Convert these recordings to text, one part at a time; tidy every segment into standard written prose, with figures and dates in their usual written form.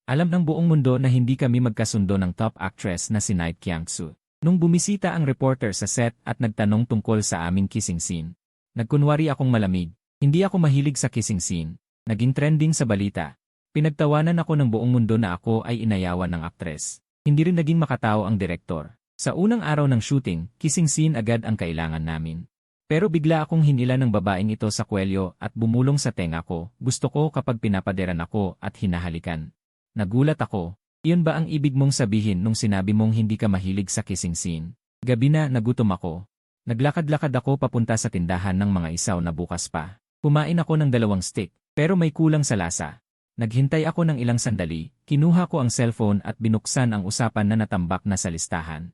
Alam ng buong mundo na hindi kami magkasundo ng top actress na si Night Kyangsu. Nung bumisita ang reporter sa set at nagtanong tungkol sa aming kissing scene, nagkunwari akong malamig. Hindi ako mahilig sa kissing scene. Naging trending sa balita. Pinagtawanan ako ng buong mundo na ako ay inayawan ng aktres. Hindi rin naging makatao ang direktor. Sa unang araw ng shooting, kissing scene agad ang kailangan namin. Pero bigla akong hinila ng babaeng ito sa kwelyo at bumulong sa tenga ko. Gusto ko kapag pinapaderan ako at hinahalikan. Nagulat ako. Iyon ba ang ibig mong sabihin nung sinabi mong hindi ka mahilig sa kissing scene? Gabi na, nagutom ako. Naglakad-lakad ako papunta sa tindahan ng mga isaw na bukas pa. Kumain ako ng 2 stick, pero may kulang sa lasa. Naghintay ako ng ilang sandali, kinuha ko ang cellphone at binuksan ang usapan na natambak na sa listahan.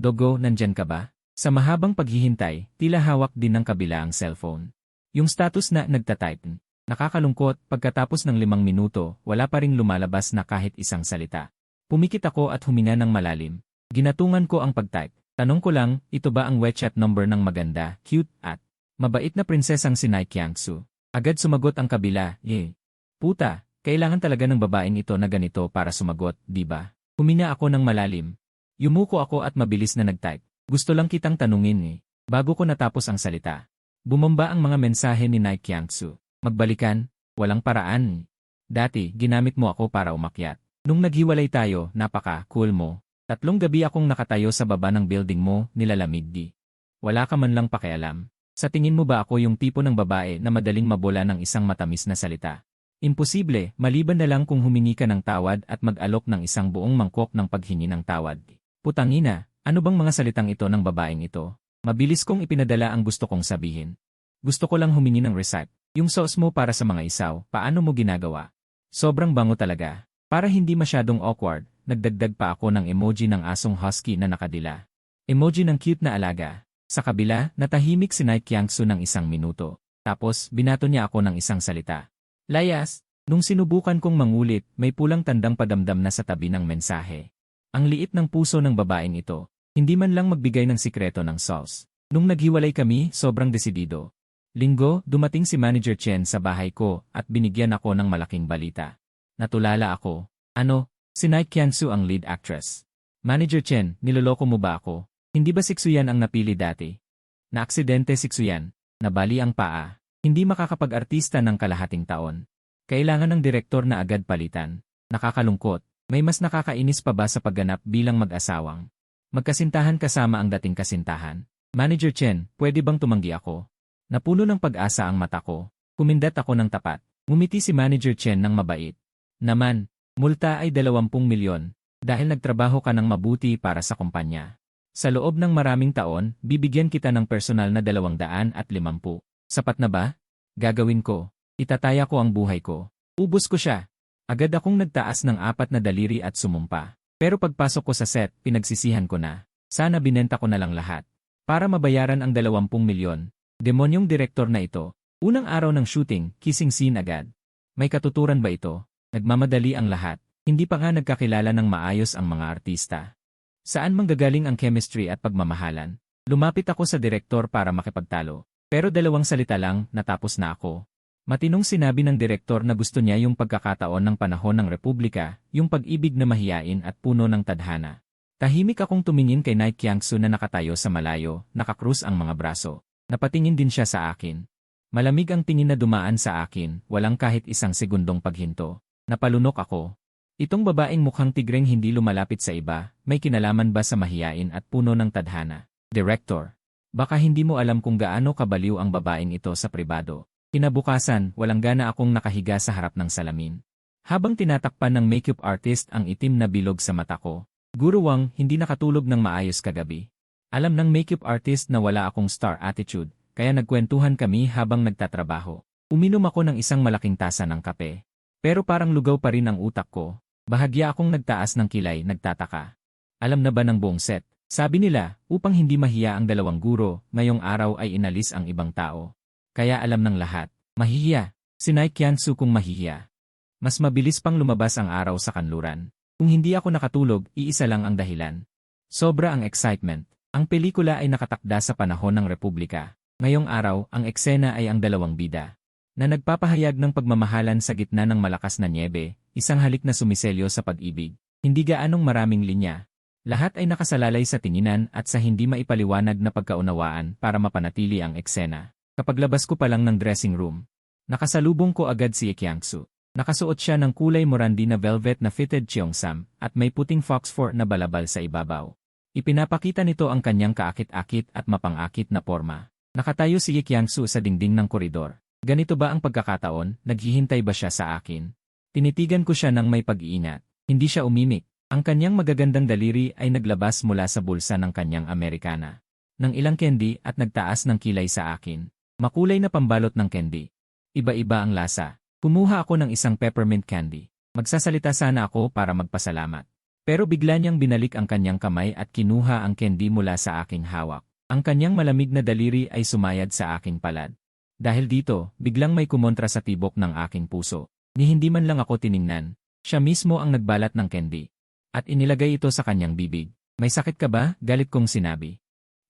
Dogo, nandyan ka ba? Sa mahabang paghihintay, tila hawak din ng kabila ang cellphone. Yung status na nagtatype. Nakakalungkot, pagkatapos ng 5 minuto, wala pa ring lumalabas na kahit isang salita. Pumikit ako at huminga ng malalim. Ginatungan ko ang pagtype. Tanong ko lang, ito ba ang WeChat number ng maganda, cute, at mabait na prinsesang si Night Kyangsu? Agad sumagot ang kabila, Puta, kailangan talaga ng babaeng ito na ganito para sumagot, di ba? Huminga ako ng malalim. Yumuko ako at mabilis na nagtype. Gusto lang kitang tanungin Bago ko natapos ang salita. Bumomba ang mga mensahe ni Night Kyangsu. Magbalikan, walang paraan. Dati, ginamit mo ako para umakyat. Nung naghiwalay tayo, napaka-cool mo. 3 gabi akong nakatayo sa baba ng building mo, nilalamig di. Wala ka man lang pakialam. Sa tingin mo ba ako yung tipo ng babae na madaling mabola ng isang matamis na salita? Imposible, maliban na lang kung humingi ka ng tawad at mag-alok ng isang buong mangkok ng paghingi ng tawad. Putangina, ano bang mga salitang ito ng babaeng ito? Mabilis kong ipinadala ang gusto kong sabihin. Gusto ko lang humingi ng receipt. Yung sauce mo para sa mga isaw, paano mo ginagawa? Sobrang bango talaga. Para hindi masyadong awkward, nagdagdag pa ako ng emoji ng asong husky na nakadila. Emoji ng cute na alaga. Sa kabila, natahimik si Night Kyangsu ng 1 minuto. Tapos, binato niya ako ng isang salita. Layas! Nung sinubukan kong mangulit, may pulang tandang padamdam na sa tabi ng mensahe. Ang liit ng puso ng babaeng ito. Hindi man lang magbigay ng sikreto ng sauce. Nung naghiwalay kami, sobrang desidido. Linggo, dumating si Manager Chen sa bahay ko at binigyan ako ng malaking balita. Natulala ako. Ano? Si Night Kyangsu ang lead actress. Manager Chen, niloloko mo ba ako? Hindi ba Siksuyan ang napili dati? Na-aksidente Siksuyan. Nabali ang paa. Hindi makakapag-artista ng kalahating taon. Kailangan ng direktor na agad palitan. Nakakalungkot. May mas nakakainis pa ba sa pagganap bilang mag-asawang? Magkasintahan kasama ang dating kasintahan. Manager Chen, pwede bang tumanggi ako? Napuno ng pag-asa ang mata ko. Kumindat ako ng tapat. Ngumiti si Manager Chen ng mabait. Naman, multa ay 20 milyon dahil nagtrabaho ka ng mabuti para sa kumpanya. Sa loob ng maraming taon, bibigyan kita ng personal na 250. Sapat na ba? Gagawin ko. Itataya ko ang buhay ko. Ubus ko siya. Agad akong nagtaas ng 4 na daliri at sumumpa. Pero pagpasok ko sa set, pinagsisihan ko na. Sana binenta ko na lang lahat. Para mabayaran ang 20 milyon. Demonyong direktor na ito. Unang araw ng shooting, kissing scene agad. May katuturan ba ito? Nagmamadali ang lahat. Hindi pa nga nagkakilala ng maayos ang mga artista. Saan manggagaling ang chemistry at pagmamahalan? Lumapit ako sa direktor para makipagtalo. Pero 2 salita lang, natapos na ako. Matinong sinabi ng direktor na gusto niya yung pagkakataon ng panahon ng Republika, yung pag-ibig na mahiyain at puno ng tadhana. Tahimik akong tumingin kay Night Kyangsu na nakatayo sa malayo, nakakrus ang mga braso. Napatingin din siya sa akin. Malamig ang tingin na dumaan sa akin, walang kahit isang segundong paghinto. Napalunok ako. Itong babaeng mukhang tigreng hindi lumalapit sa iba, may kinalaman ba sa mahiyain at puno ng tadhana? Director. Baka hindi mo alam kung gaano kabaliw ang babaeng ito sa pribado. Kinabukasan, walang gana akong nakahiga sa harap ng salamin. Habang tinatakpan ng makeup artist ang itim na bilog sa mata ko, Guru Wang, hindi nakatulog ng maayos kagabi. Alam ng makeup artist na wala akong star attitude, kaya nagkwentuhan kami habang nagtatrabaho. Uminom ako ng isang malaking tasa ng kape. Pero parang lugaw pa rin ang utak ko. Bahagya akong nagtaas ng kilay, nagtataka. Alam na ba ng buong set? Sabi nila, upang hindi mahiya ang 2 guro, ngayong araw ay inalis ang ibang tao. Kaya alam ng lahat, mahihiya. Si Night Kyangsu kung mahihiya. Mas mabilis pang lumabas ang araw sa kanluran. Kung hindi ako nakatulog, iisa lang ang dahilan. Sobra ang excitement. Ang pelikula ay nakatakda sa panahon ng Republika. Ngayong araw, ang eksena ay ang 2 bida na nagpapahayag ng pagmamahalan sa gitna ng malakas na nyebe, isang halik na sumiselyo sa pag-ibig. Hindi gaanong maraming linya. Lahat ay nakasalalay sa tinginan at sa hindi maipaliwanag na pagkaunawaan para mapanatili ang eksena. Kapaglabas ko pa lang ng dressing room, nakasalubong ko agad si Kyangsu. Nakasuot siya ng kulay morandi na velvet na fitted cheongsam at may puting fox fur na balabal sa ibabaw. Ipinapakita nito ang kanyang kaakit-akit at mapang-akit na porma. Nakatayo si Kyangsu sa dingding ng koridor. Ganito ba ang pagkakataon? Naghihintay ba siya sa akin? Tinitigan ko siya ng may pag-iingat. Hindi siya umimik. Ang kanyang magagandang daliri ay naglabas mula sa bulsa ng kanyang Amerikana. Ng ilang candy at nagtaas ng kilay sa akin. Makulay na pambalot ng candy. Iba-iba ang lasa. Kumuha ako ng isang peppermint candy. Magsasalita sana ako para magpasalamat. Pero bigla niyang binalik ang kanyang kamay at kinuha ang candy mula sa aking hawak. Ang kanyang malamig na daliri ay sumayad sa aking palad. Dahil dito, biglang may kumontra sa tibok ng aking puso. Ni hindi man lang ako tiningnan. Siya mismo ang nagbalat ng candy. At inilagay ito sa kanyang bibig. May sakit ka ba? Galit kong sinabi.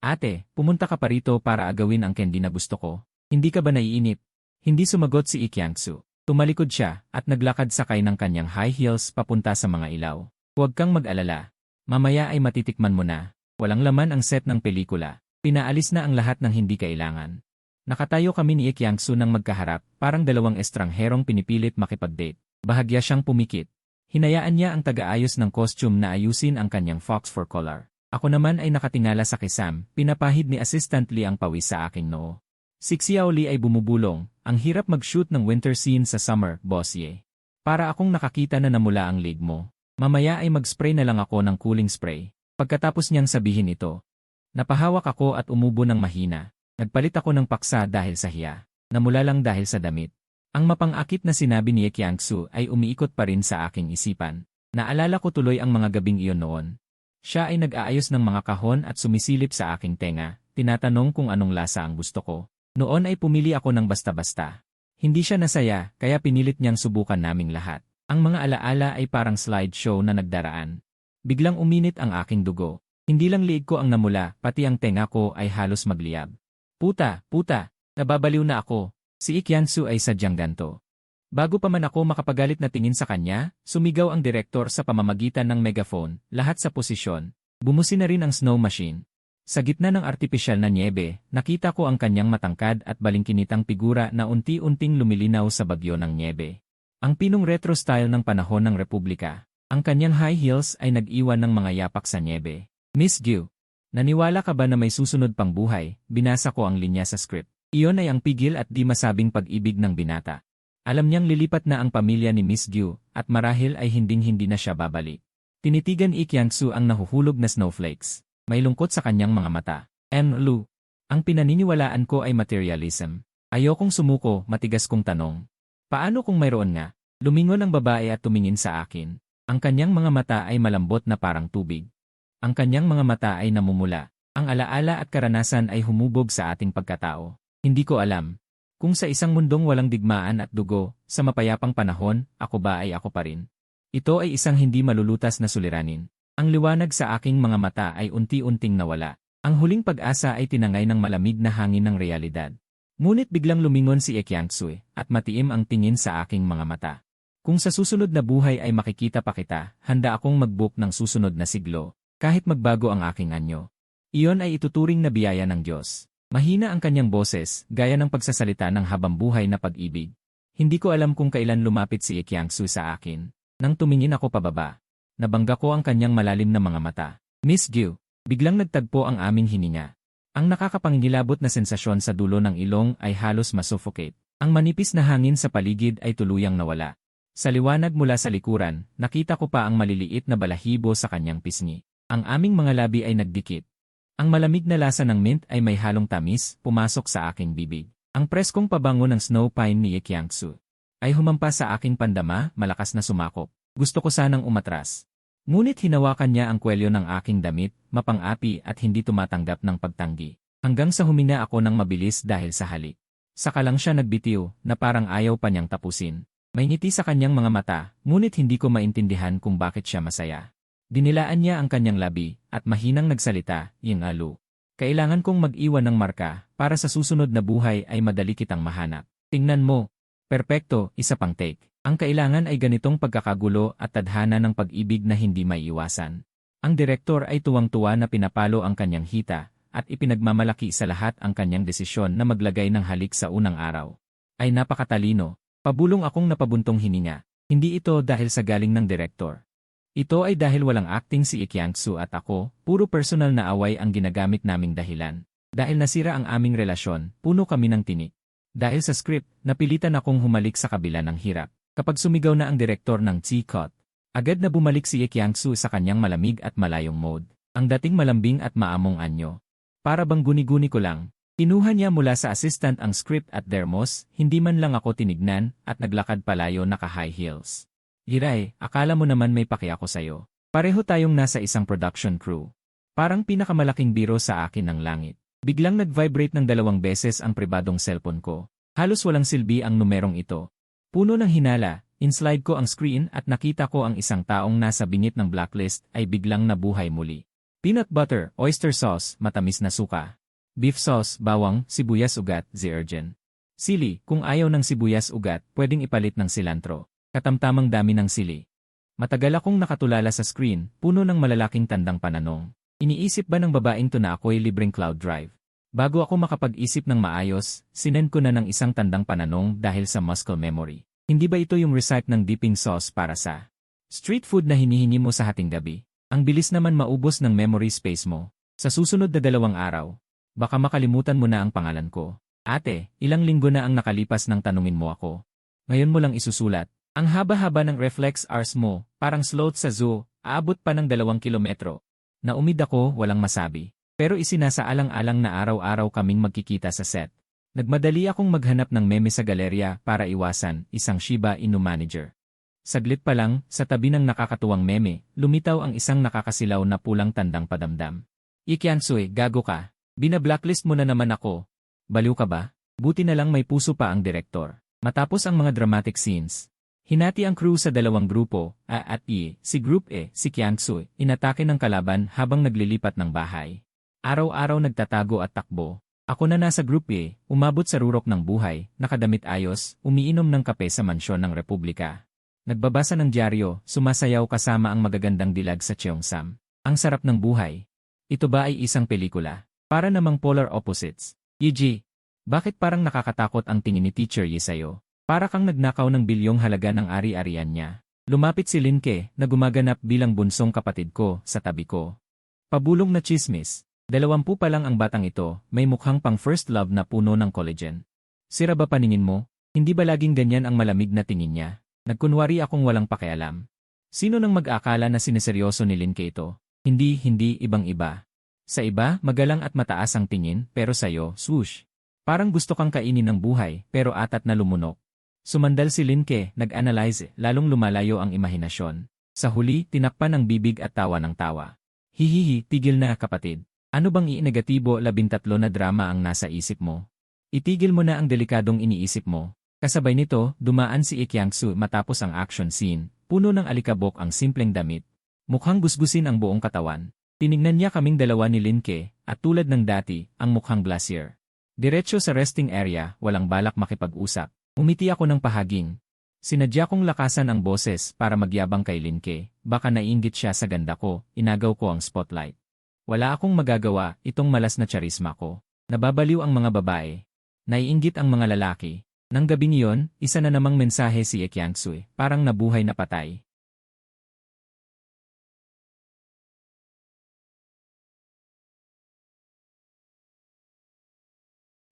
Ate, pumunta ka pa rito para agawin ang candy na gusto ko. Hindi ka ba naiinip? Hindi sumagot si Kyangsu. Tumalikod siya at naglakad sakay ng kanyang high heels papunta sa mga ilaw. Huwag kang mag-alala. Mamaya ay matitikman mo na. Walang laman ang set ng pelikula. Pinaalis na ang lahat ng hindi kailangan. Nakatayo kami ni Kyangsu nang magkaharap, parang dalawang estrangherong pinipilit makipag-date. Bahagya siyang pumikit. Hinayaan niya ang taga-ayos ng costume na ayusin ang kanyang fox fur collar. Ako naman ay nakatingala sa kisam, pinapahid ni Assistant Lee ang pawis sa aking noo. Si Xiao Lee ay bumubulong, ang hirap mag-shoot ng winter scene sa summer, Boss Ye. Para akong nakakita na namula ang leg mo. Mamaya ay mag-spray na lang ako ng cooling spray. Pagkatapos niyang sabihin ito, napahawak ako at umubo ng mahina. Nagpalit ako ng paksa dahil sa hiya. Namula lang dahil sa damit. Ang mapang-akit na sinabi ni Kyangsu ay umiikot pa rin sa aking isipan. Naalala ko tuloy ang mga gabing iyon noon. Siya ay nag-aayos ng mga kahon at sumisilip sa aking tenga, tinatanong kung anong lasa ang gusto ko. Noon ay pumili ako ng basta-basta. Hindi siya nasaya, kaya pinilit niyang subukan naming lahat. Ang mga alaala ay parang slideshow na nagdaraan. Biglang uminit ang aking dugo. Hindi lang liig ko ang namula, pati ang tenga ko ay halos magliyab. Puta, nababaliw na ako. Si Kyangsu ay sadyang ganto. Bago pa man ako makapagalit na tingin sa kanya, sumigaw ang direktor sa pamamagitan ng megaphone, lahat sa posisyon. Bumusi na rin ang snow machine. Sa gitna ng artipisyal na niebe, nakita ko ang kanyang matangkad at balingkinitang figura na unti-unting lumilinaw sa bagyo ng niebe. Ang pinong retro style ng panahon ng Republika. Ang kanyang high heels ay nag-iwan ng mga yapak sa niebe. Miss Gyu, naniwala ka ba na may susunod pang buhay? Binasa ko ang linya sa script. Iyon ay ang pigil at di masabing pag-ibig ng binata. Alam niyang lilipat na ang pamilya ni Miss Gyu at marahil ay hinding-hindi na siya babalik. Tinitigan Kyangsu ang nahuhulog na snowflakes. May lungkot sa kanyang mga mata. Lu, ang pinaniniwalaan ko ay materialism. Ayokong sumuko, matigas kong tanong. Paano kung mayroon nga? Lumingon ang babae at tumingin sa akin. Ang kanyang mga mata ay malambot na parang tubig. Ang kanyang mga mata ay namumula. Ang alaala at karanasan ay humubog sa ating pagkatao. Hindi ko alam. Kung sa isang mundong walang digmaan at dugo, sa mapayapang panahon, ako ba ay ako pa rin? Ito ay isang hindi malulutas na suliranin. Ang liwanag sa aking mga mata ay unti-unting nawala. Ang huling pag-asa ay tinangay ng malamig na hangin ng realidad. Ngunit biglang lumingon si Kyangsu at matiim ang tingin sa aking mga mata. Kung sa susunod na buhay ay makikita pa kita, handa akong mag-book ng susunod na siglo, kahit magbago ang aking anyo. Iyon ay ituturing na biyaya ng Diyos. Mahina ang kanyang boses, gaya ng pagsasalita ng habambuhay na pag-ibig. Hindi ko alam kung kailan lumapit si Kyangsu sa akin. Nang tumingin ako pababa, nabangga ko ang kanyang malalim na mga mata. Miss Gyu, biglang nagtagpo ang aming hininga. Ang nakakapangingilabot na sensasyon sa dulo ng ilong ay halos masuffocate. Ang manipis na hangin sa paligid ay tuluyang nawala. Sa liwanag mula sa likuran, nakita ko pa ang maliliit na balahibo sa kanyang pisngi. Ang aming mga labi ay nagdikit. Ang malamig na lasa ng mint ay may halong tamis, pumasok sa aking bibig. Ang preskong pabango ng snow pine ni Kyangsu ay humampas sa aking pandama, malakas na sumakop. Gusto ko sanang umatras. Ngunit hinawakan niya ang kwelyo ng aking damit, mapang-api at hindi tumatanggap ng pagtanggi. Hanggang sa humina ako ng mabilis dahil sa halik. Saka lang siya nagbitiw, na parang ayaw pa niyang tapusin. May ngiti sa kanyang mga mata, ngunit hindi ko maintindihan kung bakit siya masaya. Dinilaan niya ang kanyang labi, at mahinang nagsalita, Lu. Kailangan kong mag-iwan ng marka, para sa susunod na buhay ay madali kitang mahanap. Tingnan mo. Perpekto, isa pang take. Ang kailangan ay ganitong pagkakagulo at tadhana ng pag-ibig na hindi maiiwasan. Ang direktor ay tuwang-tuwa na pinapalo ang kanyang hita at ipinagmamalaki sa lahat ang kanyang desisyon na maglagay ng halik sa unang araw. Ay napakatalino, pabulong akong napabuntong hininga. Hindi ito dahil sa galing ng direktor. Ito ay dahil walang acting si Ikyangsu at ako, puro personal na away ang ginagamit naming dahilan. Dahil nasira ang aming relasyon, puno kami ng tinik. Dahil sa script, napilitan akong humalik sa kabila ng hirap. Kapag sumigaw na ang direktor ng T-Cut, agad na bumalik si Ikyangsu sa kanyang malamig at malayong mode. Ang dating malambing at maamong anyo. Para bang guni-guni ko lang, kinuha niya mula sa assistant ang script at dermos, hindi man lang ako tinignan at naglakad palayo naka-high heels. Hiray, akala mo naman may paki ako sa'yo. Pareho tayong nasa isang production crew. Parang pinakamalaking biro sa akin ng langit. Biglang nag-vibrate ng 2 beses ang pribadong cellphone ko. Halos walang silbi ang numerong ito. Puno ng hinala, in-slide ko ang screen at nakita ko ang isang taong nasa bingit ng blacklist ay biglang nabuhay muli. Peanut butter, oyster sauce, matamis na suka. Beef sauce, bawang, sibuyas ugat, zirgen. Sili, kung ayaw ng sibuyas ugat, pwedeng ipalit ng cilantro. Katamtamang dami ng sili. Matagal akong nakatulala sa screen, puno ng malalaking tandang pananong. Iniisip ba ng babaeng to na ako'y libreng cloud drive? Bago ako makapag-isip ng maayos, sinend ko na ng isang tandang pananong dahil sa muscle memory. Hindi ba ito yung recipe ng dipping sauce para sa street food na hinihingi mo sa hating gabi? Ang bilis naman maubos ng memory space mo. Sa susunod na 2 araw, baka makalimutan mo na ang pangalan ko. Ate, ilang linggo na ang nakalipas nang tanungin mo ako. Ngayon mo lang isusulat. Ang haba-haba ng reflex hours mo, parang sloth sa zoo, aabot pa ng 2 kilometro. Naumid ako, walang masabi. Pero isinasaalang-alang na araw-araw kaming magkikita sa set. Nagmadali akong maghanap ng meme sa galerya para iwasan isang Shiba Inu manager. Saglit pa lang, sa tabi ng nakakatuwang meme, lumitaw ang isang nakakasilaw na pulang tandang padamdam. Ikyangsu, gago ka. Bina-blacklist mo na naman ako. Baliw ka ba? Buti na lang may puso pa ang direktor. Matapos ang mga dramatic scenes, hinati ang crew sa 2 grupo, A at E. Si Group E, si Kyangsu, inatake ng kalaban habang naglilipat ng bahay. Araw-araw nagtatago at takbo. Ako na nasa Group E, umabot sa rurok ng buhay, nakadamit ayos, umiinom ng kape sa mansyon ng Republika. Nagbabasa ng dyaryo, sumasayaw kasama ang magagandang dilag sa Cheongsam. Ang sarap ng buhay. Ito ba ay isang pelikula? Para namang polar opposites. Yiji, bakit parang nakakatakot ang tingin ni Teacher Yi sa'yo? Para kang nagnakaw ng bilyong halaga ng ari-arian niya. Lumapit si Linke na gumaganap bilang bunsong kapatid ko sa tabi ko. Pabulong na chismis. 20 pa lang ang batang ito, may mukhang pang first love na puno ng collagen. Sira ba paningin mo? Hindi ba laging ganyan ang malamig na tingin niya? Nagkunwari akong walang pakialam. Sino nang mag-akala na sineseryoso ni Linke ito? Hindi ibang-iba. Sa iba, magalang at mataas ang tingin, pero sa'yo, swoosh. Parang gusto kang kainin ng buhay, pero atat na lumunok. Sumandal si Linke, nag-analyze, lalong lumalayo ang imahinasyon. Sa huli, tinakpan ang bibig at tawa ng tawa. Hihihi, tigil na kapatid. Ano bang i-negatibo 13 na drama ang nasa isip mo? Itigil mo na ang delikadong iniisip mo. Kasabay nito, dumaan si Ikyangsu matapos ang action scene, puno ng alikabok ang simpleng damit. Mukhang gusgusin ang buong katawan. Tinignan niya kaming dalawa ni Linke, at tulad ng dati, ang mukhang glacier. Diretso sa resting area, walang balak makipag-usap. Umiti ako ng pahaging. Sinadya kong lakasan ang boses para magyabang kay Linke, baka naiinggit siya sa ganda ko, inagaw ko ang spotlight. Wala akong magagawa, itong malas na charisma ko. Nababaliw ang mga babae. Naiinggit ang mga lalaki. Nang gabing iyon, isa na namang mensahe si Ikyangsu, parang nabuhay na patay.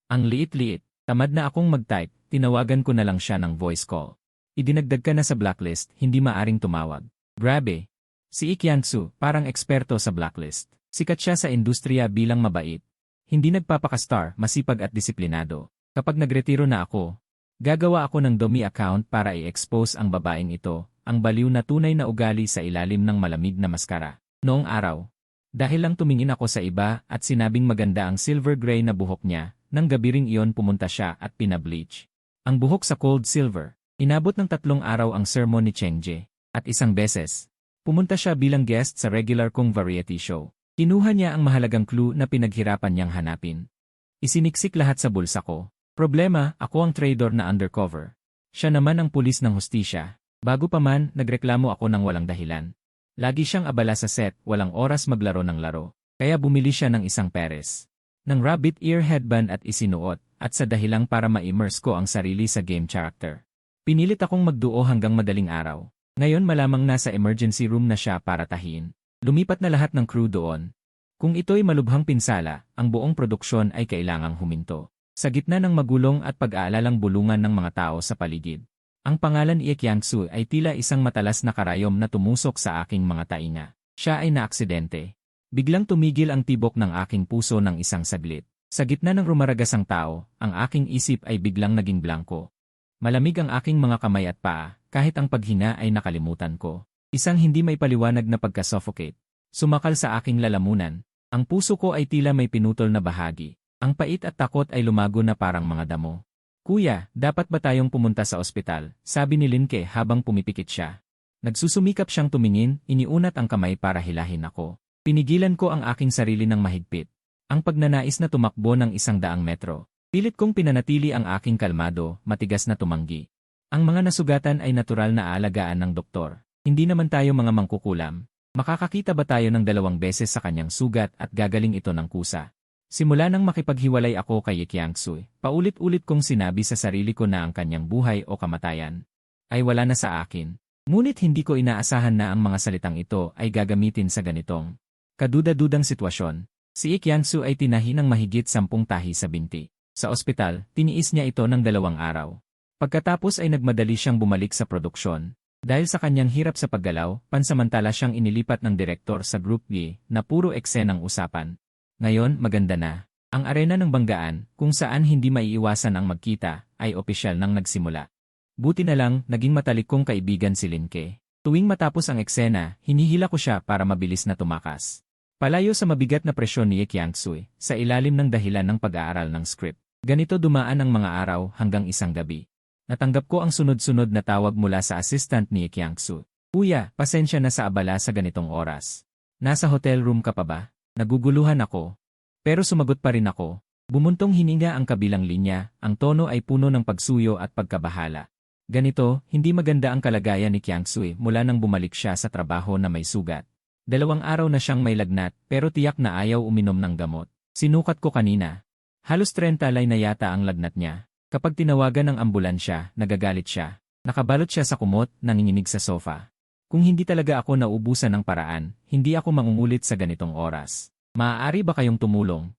Ang liit-liit, tamad na akong mag-type, tinawagan ko na lang siya ng voice call. Idinagdag ka na sa blacklist, hindi maaring tumawag. Grabe. Si Ikyangsu, parang eksperto sa blacklist. Sikat siya sa industriya bilang mabait. Hindi nagpapaka-star, masipag at disiplinado. Kapag nagretiro na ako, gagawa ako ng dummy account para i-expose ang babaeng ito, ang baliw na tunay na ugali sa ilalim ng malamig na maskara. Noong araw, dahil lang tumingin ako sa iba at sinabing maganda ang silver gray na buhok niya, nang gabi ring iyon pumunta siya at pinableach. Ang buhok sa cold silver. Inabot ng 3 araw ang sermon ni Chengje. At isang beses, pumunta siya bilang guest sa regular kong variety show. Kinuha niya ang mahalagang clue na pinaghirapan niyang hanapin. Isiniksik lahat sa bulsa ko. Problema, ako ang trader na undercover. Siya naman ang pulis ng hustisya. Bago pa man, nagreklamo ako ng walang dahilan. Lagi siyang abala sa set, walang oras maglaro ng laro. Kaya bumili siya ng isang Paris ng rabbit ear headband at isinuot, at sa dahilang para ma-immerse ko ang sarili sa game character. Pinilit akong magduo hanggang madaling araw. Ngayon malamang nasa emergency room na siya para tahiin. Lumipat na lahat ng crew doon. Kung ito'y malubhang pinsala, ang buong produksyon ay kailangang huminto. Sa gitna ng magulong at pag-aalalang bulungan ng mga tao sa paligid. Ang pangalan Ie Kyang-soo ay tila isang matalas na karayom na tumusok sa aking mga tainga. Siya ay naaksidente. Biglang tumigil ang tibok ng aking puso ng isang saglit. Sa gitna ng rumaragasang tao, ang aking isip ay biglang naging blanko. Malamig ang aking mga kamay at paa, kahit ang paghina ay nakalimutan ko. Isang hindi may paliwanag na pagka-suffocate. Sumakal sa aking lalamunan. Ang puso ko ay tila may pinutol na bahagi. Ang pait at takot ay lumago na parang mga damo. Kuya, dapat ba tayong pumunta sa ospital? Sabi ni Linke habang pumipikit siya. Nagsusumikap siyang tumingin, iniunat ang kamay para hilahin ako. Pinigilan ko ang aking sarili ng mahigpit. Ang pagnanais na tumakbo ng 100 metro. Pilit kong pinanatili ang aking kalmado, matigas na tumanggi. Ang mga nasugatan ay natural na aalagaan ng doktor. Hindi naman tayo mga mangkukulam. Makakakita ba tayo ng 2 beses sa kanyang sugat at gagaling ito ng kusa? Simula nang makipaghiwalay ako kay Ie Kyang-soo, paulit-ulit kong sinabi sa sarili ko na ang kanyang buhay o kamatayan ay wala na sa akin. Ngunit hindi ko inaasahan na ang mga salitang ito ay gagamitin sa ganitong kaduda-dudang sitwasyon. Si Ie Kyang-soo ay tinahi ng mahigit 10 tahi sa binti. Sa ospital, tiniis niya ito ng 2 araw. Pagkatapos ay nagmadali siyang bumalik sa produksyon. Dahil sa kanyang hirap sa paggalaw, pansamantala siyang inilipat ng direktor sa Group G na puro eksenang usapan. Ngayon, maganda na. Ang arena ng banggaan, kung saan hindi maiiwasan ang magkita, ay opisyal nang nagsimula. Buti na lang, naging matalik kong kaibigan si Linke. Tuwing matapos ang eksena, hinihila ko siya para mabilis na tumakas. Palayo sa mabigat na presyon ni Ie Kyang-soo, sa ilalim ng dahilan ng pag-aaral ng script. Ganito dumaan ang mga araw hanggang isang gabi. Natanggap ko ang sunod-sunod na tawag mula sa assistant ni Ie Kyang-soo. Kuya, pasensya na sa abala sa ganitong oras. Nasa hotel room ka pa ba? Naguguluhan ako. Pero sumagot pa rin ako. Bumuntong hininga ang kabilang linya, ang tono ay puno ng pagsuyo at pagkabahala. Ganito, hindi maganda ang kalagayan ni Kyang-soo mula nang bumalik siya sa trabaho na may sugat. 2 araw na siyang may lagnat, pero tiyak na ayaw uminom ng gamot. Sinukat ko kanina. Halos 30 lay na yata ang lagnat niya. Kapag tinawagan ng ambulansya, nagagalit siya. Nakabalot siya sa kumot, nanginginig sa sofa. Kung hindi talaga ako naubusan ng paraan, hindi ako mangungulit sa ganitong oras. Maaari ba kayong tumulong?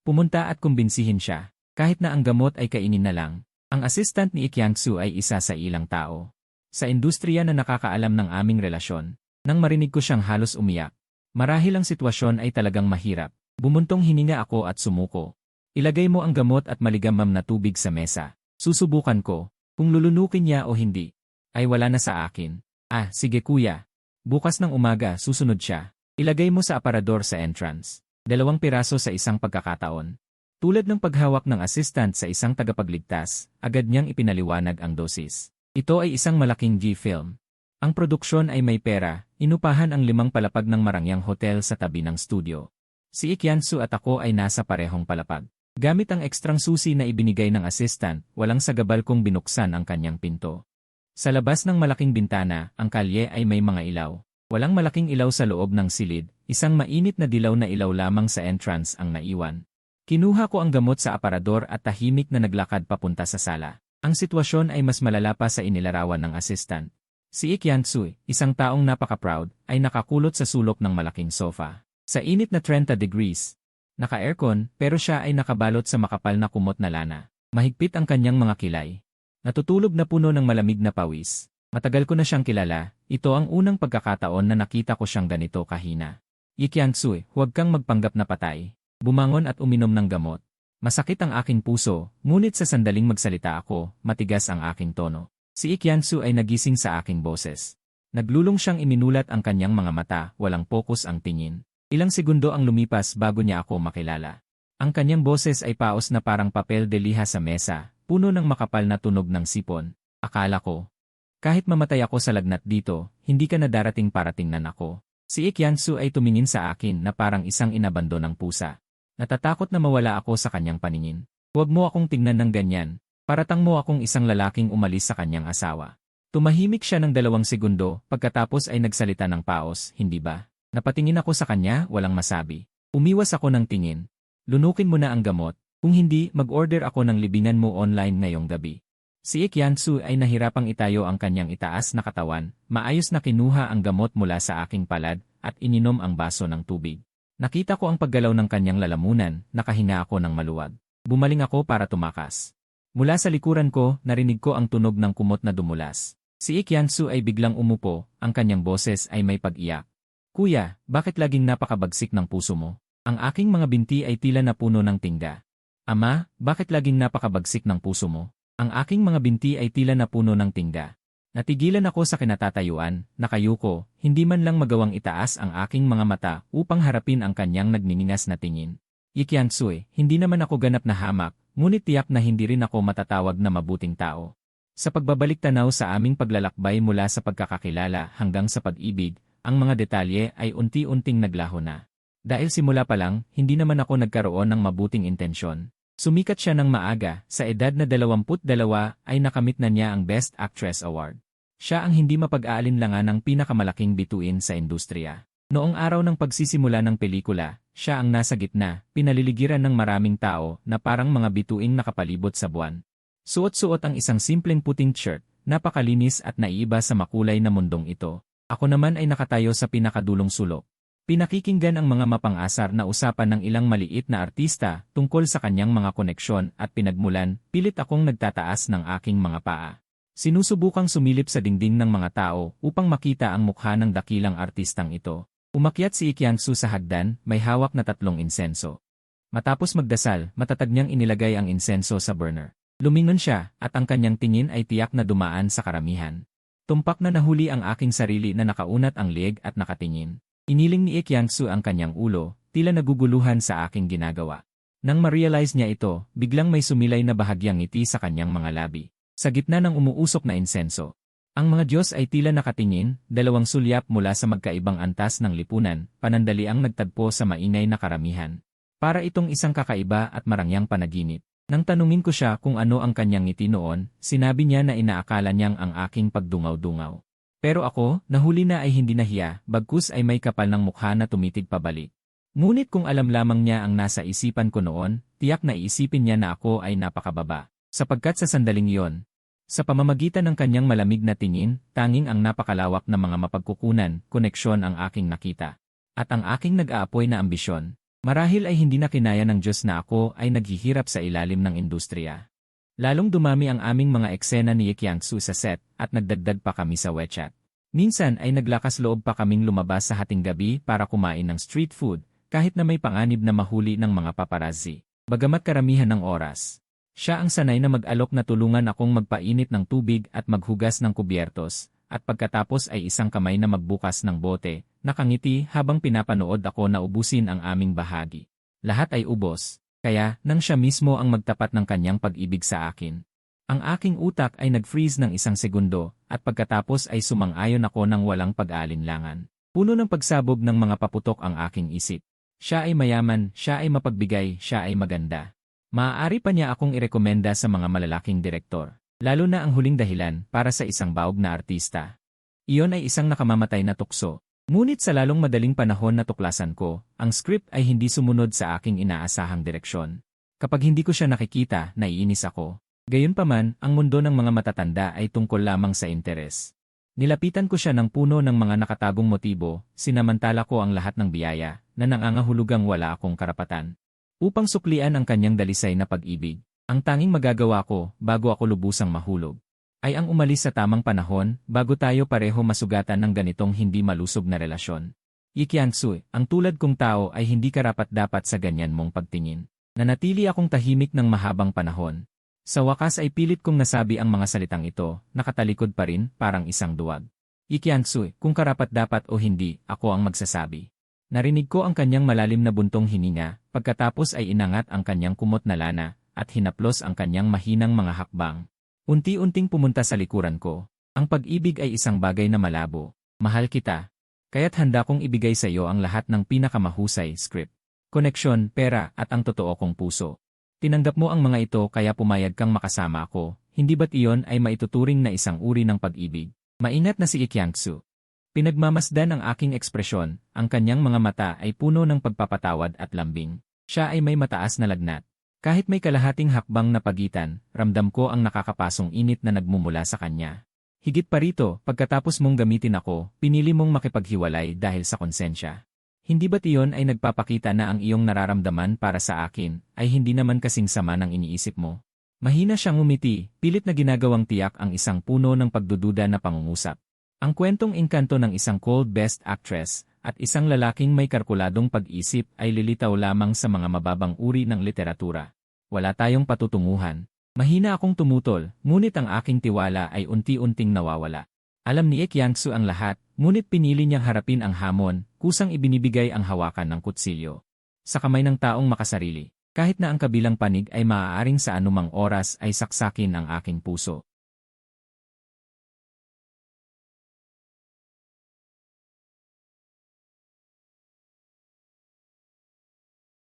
Pumunta at kumbinsihin siya. Kahit na ang gamot ay kainin na lang. Ang assistant ni Ie Kyang-soo ay isa sa ilang tao sa industriya na nakakaalam ng aming relasyon. Nang marinig ko siyang halos umiyak. Marahil ang sitwasyon ay talagang mahirap. Bumuntong hininga ako at sumuko. Ilagay mo ang gamot at maligamam na tubig sa mesa. Susubukan ko. Kung lulunukin niya o hindi, ay wala na sa akin. Ah, sige kuya. Bukas ng umaga, susunod siya. Ilagay mo sa aparador sa entrance. 2 piraso sa isang pagkakataon. Tulad ng paghawak ng assistant sa isang tagapagligtas, agad niyang ipinaliwanag ang dosis. Ito ay isang malaking G-film. Ang produksyon ay may pera, inupahan ang 5 palapag ng marangyang hotel sa tabi ng studio. Si Ie Kyang-soo at ako ay nasa parehong palapag. Gamit ang ekstrang susi na ibinigay ng assistant, walang sagabal kong binuksan ang kanyang pinto. Sa labas ng malaking bintana, ang kalye ay may mga ilaw. Walang malaking ilaw sa loob ng silid, isang mainit na dilaw na ilaw lamang sa entrance ang naiwan. Kinuha ko ang gamot sa aparador at tahimik na naglakad papunta sa sala. Ang sitwasyon ay mas malala pa sa inilarawan ng assistant. Si Ie Kyang-soo, isang taong napaka-proud, ay nakakulot sa sulok ng malaking sofa. Sa init na 30 degrees. Naka-aircon, pero siya ay nakabalot sa makapal na kumot na lana. Mahigpit ang kanyang mga kilay. Natutulog na puno ng malamig na pawis. Matagal ko na siyang kilala, ito ang unang pagkakataon na nakita ko siyang ganito kahina. Ie Kyang-soo, huwag kang magpanggap na patay. Bumangon at uminom ng gamot. Masakit ang aking puso, ngunit sa sandaling magsalita ako, matigas ang aking tono. Si Ie Kyang-soo ay nagising sa aking boses. Naglulong siyang iminulat ang kanyang mga mata, walang pokus ang tingin. Ilang segundo ang lumipas bago niya ako makilala. Ang kanyang boses ay paos na parang papel de liha sa mesa, puno ng makapal na tunog ng sipon. Akala ko, kahit mamatay ako sa lagnat dito, hindi ka na darating para tingnan ako. Si Ie Kyang-soo ay tumingin sa akin na parang isang inabandon ng pusa. Natatakot na mawala ako sa kanyang paningin. Huwag mo akong tingnan ng ganyan. Paratang mo akong isang lalaking umalis sa kanyang asawa. Tumahimik siya ng 2 segundo, pagkatapos ay nagsalita ng paos, hindi ba? Napatingin ako sa kanya, walang masabi. Umiwas ako ng tingin. Lunukin mo na ang gamot. Kung hindi, mag-order ako ng libingan mo online ngayong gabi. Si Ikyansu ay nahirapang itayo ang kanyang itaas na katawan, maayos na kinuha ang gamot mula sa aking palad, at ininom ang baso ng tubig. Nakita ko ang paggalaw ng kanyang lalamunan, nakahinga ako ng maluwag. Bumaling ako para tumakas. Mula sa likuran ko, narinig ko ang tunog ng kumot na dumulas. Si Ikyansu ay biglang umupo, ang kanyang boses ay may pag-iyak. Kuya, bakit laging napakabagsik ng puso mo? Ang aking mga binti ay tila napuno ng tingga. Ama, bakit laging napakabagsik ng puso mo? Ang aking mga binti ay tila napuno ng tingga. Natigilan ako sa kinatatayuan, nakayuko, hindi man lang magawang itaas ang aking mga mata upang harapin ang kanyang nagniningas na tingin. Ikyansu, hindi naman ako ganap na hamak, ngunit tiyak na hindi rin ako matatawag na mabuting tao. Sa pagbabalik tanaw sa aming paglalakbay mula sa pagkakakilala hanggang sa pag-ibig, ang mga detalye ay unti-unting naglaho na. Dahil simula pa lang, hindi naman ako nagkaroon ng mabuting intensyon. Sumikat siya ng maaga, sa edad na 22 ay nakamit na niya ang Best Actress Award. Siya ang hindi mapag-aalinlangan ng pinakamalaking bituin sa industriya. Noong araw ng pagsisimula ng pelikula, siya ang nasa gitna, pinaliligiran ng maraming tao na parang mga bituing nakapalibot sa buwan. Suot-suot ang isang simpleng puting shirt, napakalinis at naiiba sa makulay na mundong ito. Ako naman ay nakatayo sa pinakadulong sulok. Pinakikinggan ang mga mapang-asar na usapan ng ilang maliit na artista tungkol sa kanyang mga koneksyon at pinagmulan, pilit akong nagtataas ng aking mga paa. Sinusubukang sumilip sa dingding ng mga tao upang makita ang mukha ng dakilang artistang ito. Umakyat si Ikyansu sa hagdan, may hawak na 3 insenso. Matapos magdasal, matatag niyang inilagay ang insenso sa burner. Lumingon siya, at ang kanyang tingin ay tiyak na dumaan sa karamihan. Tumpak na nahuli ang aking sarili na nakaunat ang leeg at nakatingin. Iniling ni Ikyansu ang kanyang ulo, tila naguguluhan sa aking ginagawa. Nang ma-realize niya ito, biglang may sumilay na bahagyang ngiti sa kanyang mga labi. Sa gitna ng umuusok na insenso, ang mga Diyos ay tila nakatingin, 2 sulyap mula sa magkaibang antas ng lipunan, panandaliang nagtagpo sa maingay na karamihan. Para itong isang kakaiba at marangyang panaginip. Nang tanungin ko siya kung ano ang kanyang ngiti noon, sinabi niya na inaakala niyang ang aking pagdungaw-dungaw. Pero ako, nahuli na ay hindi nahiya, bagkus ay may kapal ng mukha na tumitig pabalik. Ngunit kung alam lamang niya ang nasa isipan ko noon, tiyak na iisipin niya na ako ay napakababa. Sapagkat sa sandaling iyon, sa pamamagitan ng kanyang malamig na tingin, tanging ang napakalawak na mga mapagkukunan, koneksyon ang aking nakita. At ang aking nag-aapoy na ambisyon, marahil ay hindi na kinaya ng Diyos na ako ay naghihirap sa ilalim ng industriya. Lalong dumami ang aming mga eksena ni Ikyansu sa set at nagdagdag pa kami sa WeChat. Minsan ay naglakas loob pa kaming lumabas sa hating gabi para kumain ng street food kahit na may panganib na mahuli ng mga paparazzi. Bagamat karamihan ng oras, siya ang sanay na mag-alok na tulungan akong magpainit ng tubig at maghugas ng kubyertos, at pagkatapos ay isang kamay na magbukas ng bote, nakangiti habang pinapanood ako na ubusin ang aming bahagi. Lahat ay ubos. Kaya, nang siya mismo ang magtapat ng kanyang pag-ibig sa akin. Ang aking utak ay nag-freeze ng 1 segundo, at pagkatapos ay sumang-ayon ako ng walang pag-aalinlangan. Puno ng pagsabog ng mga paputok ang aking isip. Siya ay mayaman, siya ay mapagbigay, siya ay maganda. Maaari pa niya akong irekomenda sa mga malalaking direktor. Lalo na ang huling dahilan para sa isang baog na artista. Iyon ay isang nakamamatay na tukso. Ngunit sa lalong madaling panahon na tuklasan ko, ang script ay hindi sumunod sa aking inaasahang direksyon. Kapag hindi ko siya nakikita, naiinis ako. Gayunpaman, ang mundo ng mga matatanda ay tungkol lamang sa interes. Nilapitan ko siya ng puno ng mga nakatagong motibo, sinamantala ko ang lahat ng biyaya, na nangangahulugang wala akong karapatan. Upang suklian ang kanyang dalisay na pag-ibig, ang tanging magagawa ko, bago ako lubusang mahulog, ay ang umalis sa tamang panahon, bago tayo pareho masugatan ng ganitong hindi malusog na relasyon. Ikyansu, ang tulad kong tao ay hindi karapat-dapat sa ganyan mong pagtingin. Nanatili akong tahimik ng mahabang panahon. Sa wakas ay pilit kong nasabi ang mga salitang ito, nakatalikod pa rin, parang isang duwag. Ikyansu, kung karapat-dapat o hindi, ako ang magsasabi. Narinig ko ang kanyang malalim na buntong hininga, pagkatapos ay inangat ang kanyang kumot na lana, at hinaplos ang kanyang mahinang mga hakbang. Unti-unting pumunta sa likuran ko. Ang pag-ibig ay isang bagay na malabo. Mahal kita. Kaya't handa kong ibigay sa iyo ang lahat ng pinakamahusay script, koneksyon, pera, at ang totoo kong puso. Tinanggap mo ang mga ito kaya pumayag kang makasama ako, hindi ba't iyon ay maituturing na isang uri ng pag-ibig? Maingat na si Ikyangsu. Pinagmamasdan ang aking ekspresyon, ang kanyang mga mata ay puno ng pagpapatawad at lambing. Siya ay may mataas na lagnat. Kahit may kalahating hakbang na pagitan, ramdam ko ang nakakapasong init na nagmumula sa kanya. Higit pa rito, pagkatapos mong gamitin ako, pinili mong makipaghiwalay dahil sa konsensya. Hindi ba't iyon ay nagpapakita na ang iyong nararamdaman para sa akin ay hindi naman kasing sama ng iniisip mo? Mahina siyang umiti, pilit na ginagawang tiyak ang isang puno ng pagdududa na pangungusap. Ang kwentong engkanto ng isang cold best actress at isang lalaking may kalkuladong pag-isip ay lilitaw lamang sa mga mababang uri ng literatura. Wala tayong patutunguhan. Mahina akong tumutol, ngunit ang aking tiwala ay unti-unting nawawala. Alam ni Ikyangsu ang lahat, ngunit pinili niyang harapin ang hamon, kusang ibinibigay ang hawakan ng kutsilyo sa kamay ng taong makasarili. Kahit na ang kabilang panig ay maaaring sa anumang oras ay saksakin ang aking puso.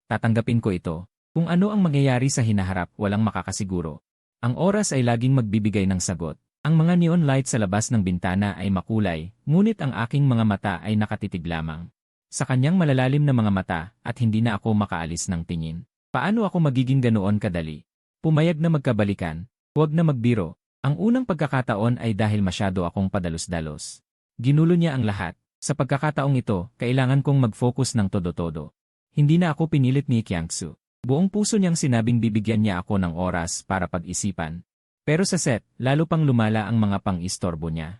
Tatanggapin ko ito. Kung ano ang mangyayari sa hinaharap, walang makakasiguro. Ang oras ay laging magbibigay ng sagot. Ang mga neon light sa labas ng bintana ay makulay, ngunit ang aking mga mata ay nakatitig lamang sa kanyang malalalim na mga mata at hindi na ako makaalis ng tingin. Paano ako magiging ganoon kadali? Pumayag na magkabalikan, huwag na magbiro. Ang unang pagkakataon ay dahil masyado akong padalos-dalos. Ginulo niya ang lahat. Sa pagkakataong ito, kailangan kong mag-focus ng todo-todo. Hindi na ako pinilit ni Ikyangsu. Buong puso niyang sinabing bibigyan niya ako ng oras para pag-isipan. Pero sa set, lalo pang lumala ang mga pang-istorbo niya.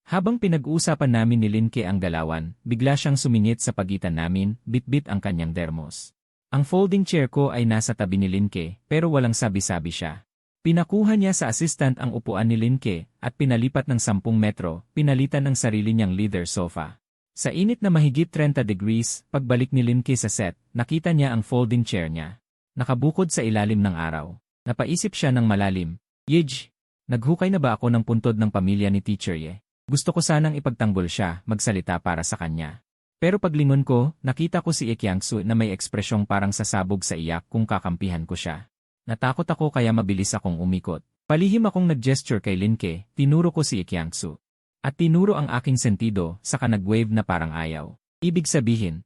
Habang pinag-uusapan namin ni Linke ang galawan, bigla siyang sumingit sa pagitan namin, bit-bit ang kanyang dermos. Ang folding chair ko ay nasa tabi ni Linke, pero walang sabi-sabi siya. Pinakuha niya sa assistant ang upuan ni Linke at pinalipat ng 10 metro, pinalitan ng sarili niyang leather sofa. Sa init na mahigit 30 degrees, pagbalik ni Linke sa set, nakita niya ang folding chair niya. Nakabukod sa ilalim ng araw. Napaisip siya ng malalim. Yej, naghukay na ba ako ng puntod ng pamilya ni Teacher Ye? Gusto ko sanang ipagtanggol siya, magsalita para sa kanya. Pero paglingon ko, nakita ko si Ikyangsu na may ekspresyong parang sasabog sa iyak kung kakampihan ko siya. Natakot ako kaya mabilis akong umikot. Palihim akong nag-gesture kay Linke, tinuro ko si Ikyangsu. At tinuro ang aking sentido, saka nag-wave na parang ayaw. Ibig sabihin,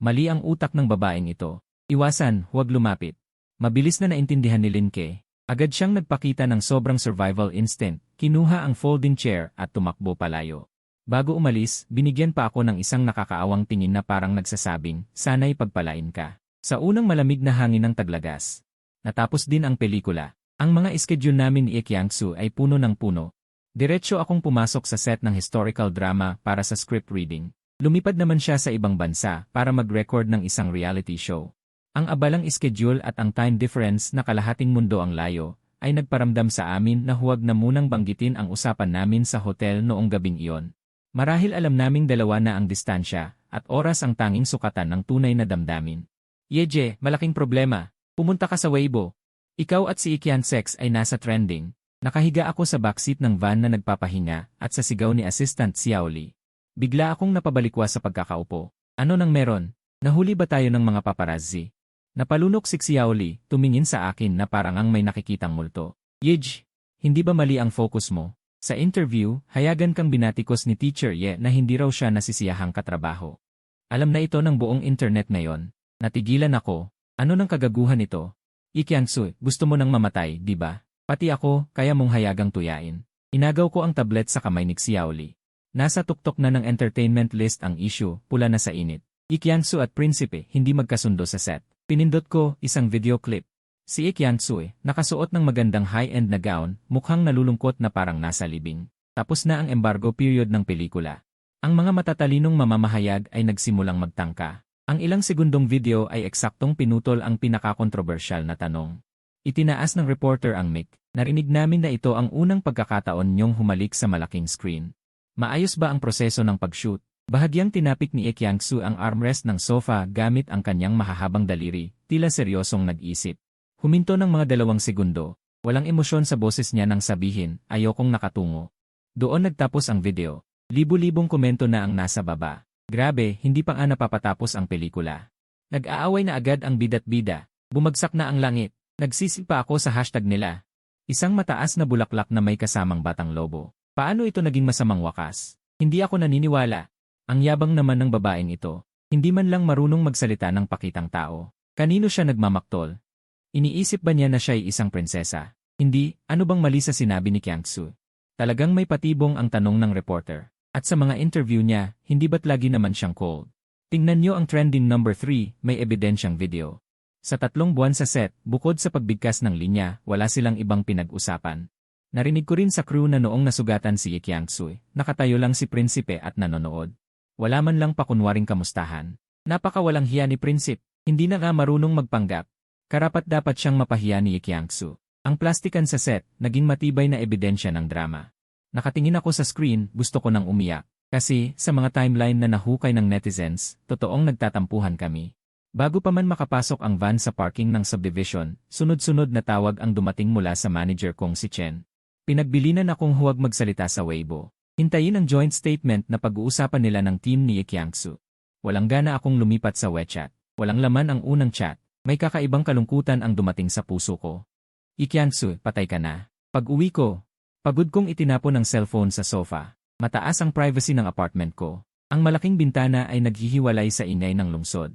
mali ang utak ng babaeng ito. Iwasan, huwag lumapit. Mabilis na naintindihan ni Linke. Agad siyang nagpakita ng sobrang survival instinct, kinuha ang folding chair at tumakbo palayo. Bago umalis, binigyan pa ako ng isang nakakaawang tingin na parang nagsasabing, sana'y pagpalain ka. Sa unang malamig na hangin ng taglagas. Natapos din ang pelikula. Ang mga schedule namin ni Ikyangsu ay puno ng puno. Diretso akong pumasok sa set ng historical drama para sa script reading. Lumipad naman siya sa ibang bansa para mag-record ng isang reality show. Ang abalang schedule at ang time difference na kalahating mundo ang layo, ay nagparamdam sa amin na huwag na munang banggitin ang usapan namin sa hotel noong gabing iyon. Marahil alam naming dalawa na ang distansya, at oras ang tanging sukatan ng tunay na damdamin. Yeje, malaking problema. Pumunta ka sa Weibo. Ikaw at si Ikyan Sex ay nasa trending. Nakahiga ako sa backseat ng van na nagpapahinga at sa sigaw ni Assistant Xiaoli. Bigla akong napabalikwa sa pagkakaupo. Ano nang meron? Nahuli ba tayo ng mga paparazzi? Napalunok si Xiaoli, tumingin sa akin na parang ang may nakikitang multo. Yej, hindi ba mali ang focus mo? Sa interview, hayagan kang binatikos ni Teacher Ye na hindi raw siya nasisiyahang katrabaho. Alam na ito ng buong internet ngayon. Natigilan ako. Ano nang kagaguhan ito? Ikyangsu, gusto mo nang mamatay, di ba? Pati ako, kaya mong hayagang tuyain. Inagaw ko ang tablet sa kamay ni Xiaoli. Nasa tuktok na ng entertainment list ang issue, pula na sa init. Ikyangsu at Prinsipe hindi magkasundo sa set. Pinindot ko, isang video clip. Si Ikyangsu, nakasuot ng magandang high-end na gown, mukhang nalulungkot na parang nasa libing. Tapos na ang embargo period ng pelikula. Ang mga matatalinong mamamahayag ay nagsimulang magtangka. Ang ilang segundong video ay eksaktong pinutol ang pinakakontrobersyal na tanong. Itinaas ng reporter ang mic. Narinig namin na ito ang unang pagkakataon niyong humalik sa malaking screen. Maayos ba ang proseso ng pag-shoot? Bahagyang tinapik ni Ikyangsu ang armrest ng sofa gamit ang kanyang mahahabang daliri, tila seryosong nag-isip. Huminto ng mga 2 segundo. Walang emosyon sa boses niya nang sabihin, ayokong nakatungo. Doon nagtapos ang video. Libu-libong komento na ang nasa baba. Grabe, hindi pa nga napapatapos ang pelikula. Nag-aaway na agad ang bidat-bida. Bumagsak na ang langit. Nagsisipa ako sa hashtag nila. Isang mataas na bulaklak na may kasamang batang lobo. Paano ito naging masamang wakas? Hindi ako naniniwala. Ang yabang naman ng babaeng ito. Hindi man lang marunong magsalita ng pakitang tao. Kanino siya nagmamaktol? Iniisip ba niya na siya ay isang prinsesa? Hindi, ano bang mali sa sinabi ni Kyangsu? Talagang may patibong ang tanong ng reporter. At sa mga interview niya, hindi ba't lagi naman siyang cold? Tingnan niyo ang trending number 3, may ebidensyang video. Sa 3 buwan sa set, bukod sa pagbigkas ng linya, wala silang ibang pinag-usapan. Narinig ko rin sa crew na noong nasugatan si Lee Kyang-soo, nakatayo lang si Prinsipe at nanonood. Wala man lang pakunwaring kamustahan. Napakawalang hiya ni Prinsip, hindi na nga marunong magpanggap. Karapat-dapat siyang mapahiya ni Lee Kyang-soo. Ang plastikan sa set, naging matibay na ebidensya ng drama. Nakatingin ako sa screen, gusto ko nang umiyak. Kasi, sa mga timeline na nahukay ng netizens, totoong nagtatampuhan kami. Bago pa man makapasok ang van sa parking ng subdivision, sunod-sunod na tawag ang dumating mula sa manager kong si Chen. Pinagbilinan akong huwag magsalita sa Weibo. Hintayin ang joint statement na pag-uusapan nila ng team ni Kyangsu. Walang gana akong lumipat sa WeChat. Walang laman ang unang chat. May kakaibang kalungkutan ang dumating sa puso ko. Kyangsu, patay ka na. Pag-uwi ko, pagod kong itinapon ang cellphone sa sofa. Mataas ang privacy ng apartment ko. Ang malaking bintana ay naghihiwalay sa ingay ng lungsod.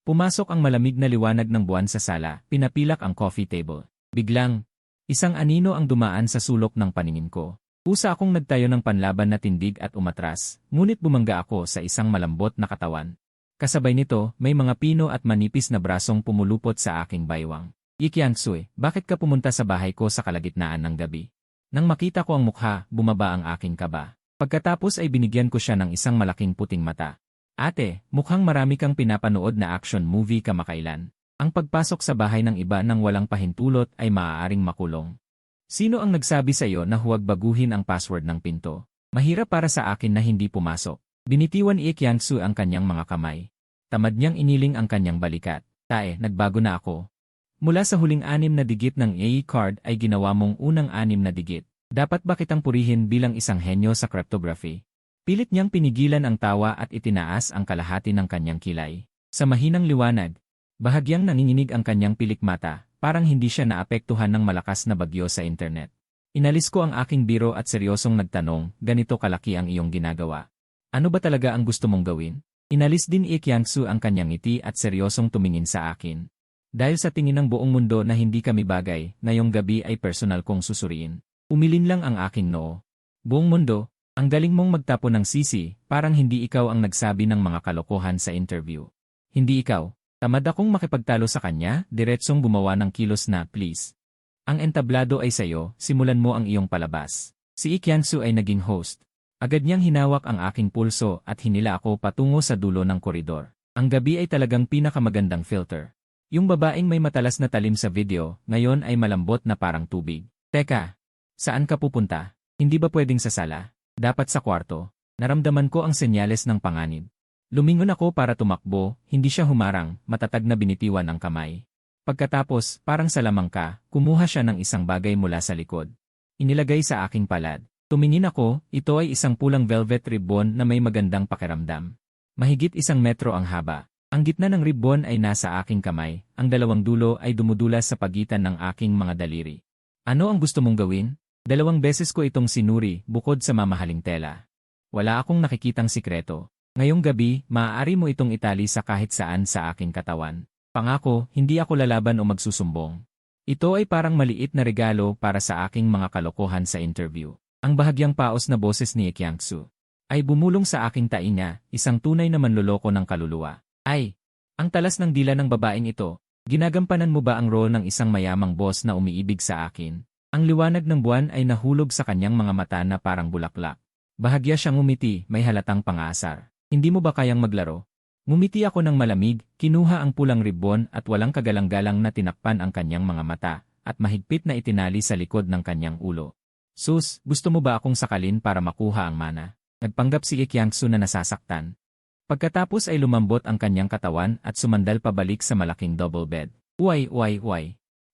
Pumasok ang malamig na liwanag ng buwan sa sala, pinapilak ang coffee table. Biglang, isang anino ang dumaan sa sulok ng paningin ko. Pusa akong nagtayo ng panlaban na tindig at umatras, ngunit bumangga ako sa isang malambot na katawan. Kasabay nito, may mga pino at manipis na brasong pumulupot sa aking baywang. Kyangsu, bakit ka pumunta sa bahay ko sa kalagitnaan ng gabi? Nang makita ko ang mukha, bumaba ang aking kaba. Pagkatapos ay binigyan ko siya ng isang malaking puting mata. Ate, mukhang marami kang pinapanood na action movie kamakailan. Ang pagpasok sa bahay ng iba nang walang pahintulot ay maaaring makulong. Sino ang nagsabi sa iyo na huwag baguhin ang password ng pinto? Mahirap para sa akin na hindi pumasok. Binitiwan ni Kyangsu ang kanyang mga kamay. Tamad niyang iniling ang kanyang balikat. Tae, nagbago na ako. Mula sa huling 6 na digit ng AE card ay ginawa mong unang 6 na digit. Dapat ba kitang purihin bilang isang henyo sa cryptography? Pilit niyang pinigilan ang tawa at itinaas ang kalahati ng kanyang kilay. Sa mahinang liwanag, bahagyang nanginginig ang kanyang pilikmata, parang hindi siya naapektuhan ng malakas na bagyo sa internet. Inalis ko ang aking biro at seryosong nagtanong, ganito kalaki ang iyong ginagawa. Ano ba talaga ang gusto mong gawin? Inalis din Kyangsu ang kanyang ngiti at seryosong tumingin sa akin. Dahil sa tingin ng buong mundo na hindi kami bagay, ngayong gabi ay personal kong susuriin. Umilin lang ang aking noo. Buong mundo, ang galing mong magtapo ng sisi, parang hindi ikaw ang nagsabi ng mga kalokohan sa interview. Hindi ikaw. Tamad akong makipagtalo sa kanya, diretsong gumawa ng kilos na, please. Ang entablado ay sayo, simulan mo ang iyong palabas. Si Kyangsu ay naging host. Agad niyang hinawak ang aking pulso at hinila ako patungo sa dulo ng koridor. Ang gabi ay talagang pinakamagandang filter. Yung babaeng may matalas na talim sa video, ngayon ay malambot na parang tubig. Teka, saan ka pupunta? Hindi ba pwedeng sa sala? Dapat sa kwarto. Naramdaman ko ang senyales ng panganib. Lumingon ako para tumakbo, hindi siya humarang, matatag na binitiwan ang kamay. Pagkatapos, parang sa lamangka, kumuha siya ng isang bagay mula sa likod. Inilagay sa aking palad. Tumingin ako, ito ay isang pulang velvet ribbon na may magandang pakiramdam. Mahigit 1 metro ang haba. Ang gitna ng ribbon ay nasa aking kamay, ang dalawang dulo ay dumudulas sa pagitan ng aking mga daliri. Ano ang gusto mong gawin? 2 beses ko itong sinuri, bukod sa mamahaling tela. Wala akong nakikitang sikreto. Ngayong gabi, maaari mo itong itali sa kahit saan sa aking katawan. Pangako, hindi ako lalaban o magsusumbong. Ito ay parang maliit na regalo para sa aking mga kalokohan sa interview. Ang bahagyang paos na boses ni Kyangsu ay bumulong sa aking tainga, isang tunay na manloloko ng kaluluwa. Ay, ang talas ng dila ng babaeng ito. Ginagampanan mo ba ang role ng isang mayamang boss na umiibig sa akin? Ang liwanag ng buwan ay nahulog sa kanyang mga mata na parang bulaklak. Bahagya siyang ngumiti, may halatang pang-aasar. Hindi mo ba kayang maglaro? Ngumiti ako ng malamig, kinuha ang pulang ribbon at walang kagalang-galang na tinakpan ang kanyang mga mata at mahigpit na itinali sa likod ng kanyang ulo. Sus, gusto mo ba akong sakalin para makuha ang mana? Nagpanggap si Kyangsu na nasasaktan. Pagkatapos ay lumambot ang kanyang katawan at sumandal pabalik sa malaking double bed. Uy.